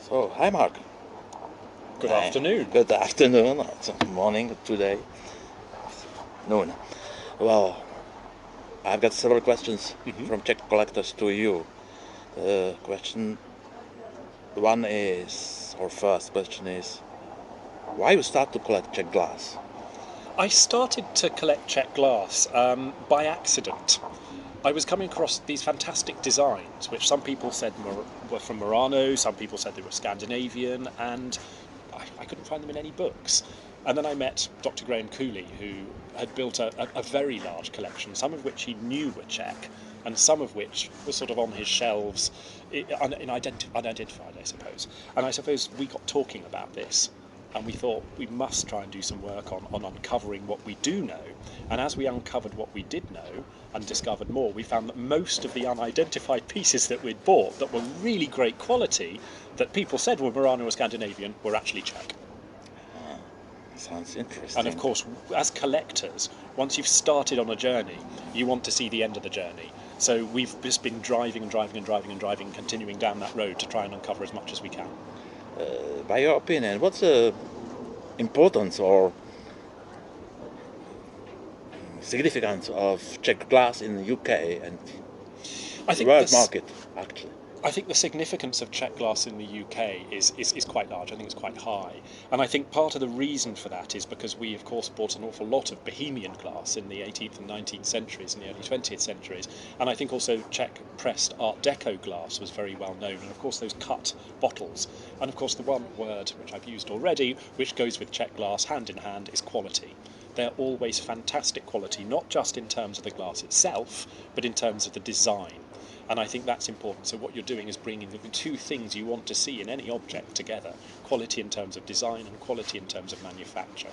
So, hi Mark. Good Hi. afternoon. Good afternoon. It's morning today. Noon. Well, I've got several questions from Czech collectors to you. Question one is, or first question is, why you start to collect Czech glass? I started to collect Czech glass by accident. I was coming across these fantastic designs, which some people said were from Murano, some people said they were Scandinavian, and I couldn't find them in any books. And then I met Dr. Graham Cooley, who had built a very large collection, some of which he knew were Czech, and some of which were sort of on his shelves, unidentified, I suppose. And I suppose we got talking about this, and we thought we must try and do some work on uncovering what we do know. And as we uncovered what we did know and discovered more, we found that most of the unidentified pieces that we'd bought that were really great quality, that people said were Murano or Scandinavian, were actually Czech. Sounds interesting. And of course, as collectors, once you've started on a journey, you want to see the end of the journey. So we've just been driving and driving and driving and driving, continuing down that road to try and uncover as much as we can. By your opinion, what's the importance or significance of Czech glass in the UK and I the think world market, actually? I think the significance of Czech glass in the UK is quite large. I think it's quite high. And I think part of the reason for that is because we, of course, bought an awful lot of Bohemian glass in the 18th and 19th centuries and the early 20th centuries. And I think also Czech pressed Art Deco glass was very well known. And, of course, those cut bottles. And, of course, the one word which I've used already, which goes with Czech glass hand in hand, is quality. They're always fantastic quality, not just in terms of the glass itself, but in terms of the design. And I think that's important. So what you're doing is bringing the two things you want to see in any object together: quality in terms of design and quality in terms of manufacture.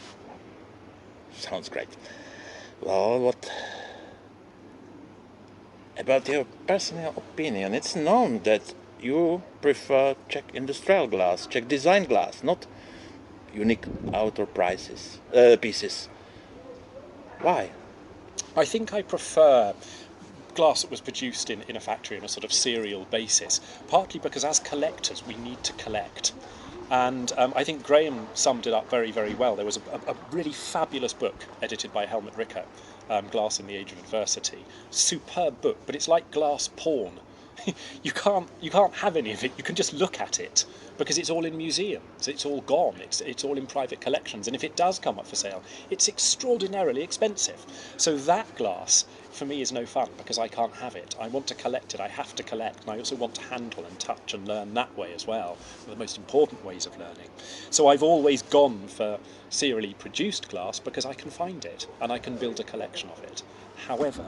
Sounds great. Well, what about your personal opinion? It's known that you prefer Czech industrial glass, Czech design glass, not unique outdoor pieces. Why? I think I prefer glass that was produced in a factory on a sort of serial basis, partly because as collectors we need to collect. And I think Graham summed it up very, very well. There was a really fabulous book edited by Helmut Ricker, Glass in the Age of Adversity. Superb book, but it's like glass porn. you can't have any of it. You can just look at it because it's all in museums. It's all gone. It's all in private collections. And if it does come up for sale, it's extraordinarily expensive. So that glass for me is no fun because I can't have it. I want to collect it. I have to collect, and I also want to handle and touch and learn that way as well. The most important ways of learning. So I've always gone for serially produced glass because I can find it and I can build a collection of it. However,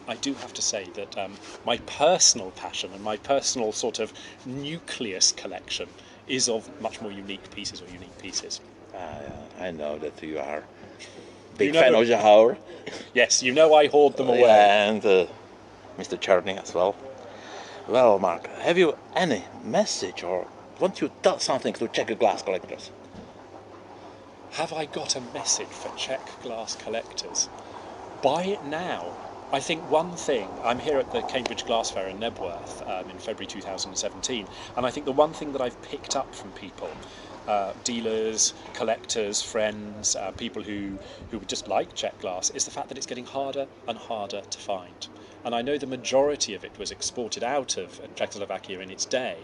I do have to say that my personal passion and my personal sort of nucleus collection is of much more unique pieces. I know that you are big fan of Jahor. Yes, you know I hoard them away. And Mr. Czerny as well. Well, Mark, have you any message or want you to tell something to Czech glass collectors? Have I got a message for Czech glass collectors? Buy it now. I think one thing, I'm here at the Cambridge Glass Fair in Nebworth in February 2017, and I think the one thing that I've picked up from people, dealers, collectors, friends, people who just like Czech glass, is the fact that it's getting harder and harder to find. And I know the majority of it was exported out of Czechoslovakia in its day.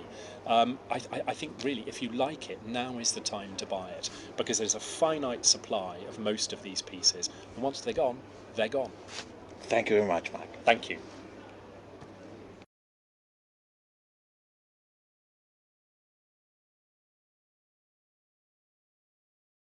I think really, if you like it, now is the time to buy it, because there's a finite supply of most of these pieces, and once they're gone, they're gone. Thank you very much, Mark. Thank you.